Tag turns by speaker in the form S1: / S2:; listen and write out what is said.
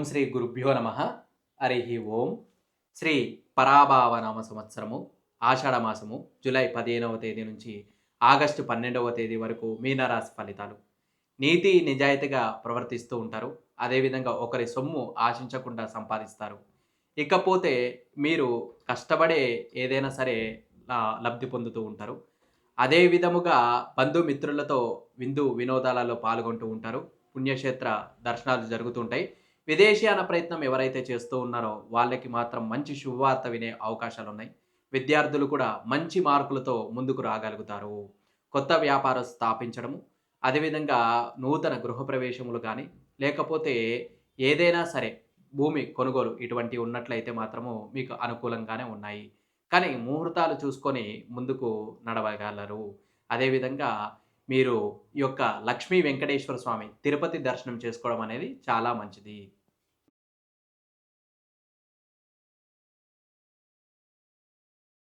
S1: శ్రీ గురుభ్యో నమ. హరి ఓం. శ్రీ పరాభావనామ సంవత్సరము ఆషాఢమాసము జూలై 15వ తేదీ నుంచి ఆగస్టు 12వ తేదీ వరకు మీనరాశి ఫలితాలు. నీతి నిజాయితీగా ప్రవర్తిస్తూ ఉంటారు. అదేవిధంగా ఒకరి సొమ్ము ఆశించకుండా సంపాదిస్తారు. ఇకపోతే మీరు కష్టపడే ఏదైనా సరే లబ్ధి పొందుతూ ఉంటారు. అదే విధముగా బంధుమిత్రులతో విందు వినోదాలలో పాల్గొంటూ ఉంటారు. పుణ్యక్షేత్ర దర్శనాలు జరుగుతుంటాయి. విదేశీయాన ప్రయత్నం ఎవరైతే చేస్తూ ఉన్నారో వాళ్ళకి మాత్రం మంచి శుభవార్త వినే అవకాశాలున్నాయి. విద్యార్థులు కూడా మంచి మార్కులతో ముందుకు రాగలుగుతారు. కొత్త వ్యాపారం స్థాపించడము, అదేవిధంగా నూతన గృహప్రవేశములు గానీ, లేకపోతే ఏదైనా సరే భూమి కొనుగోలు ఇటువంటివి ఉన్నట్లయితే మాత్రము మీకు అనుకూలంగానే ఉన్నాయి. కానీ ముహూర్తాలు చూసుకొని ముందుకు నడవగలరు. అదేవిధంగా మీరు ఈ యొక్క లక్ష్మీ వెంకటేశ్వర స్వామి తిరుపతి దర్శనం చేసుకోవడం అనేది చాలా మంచిది.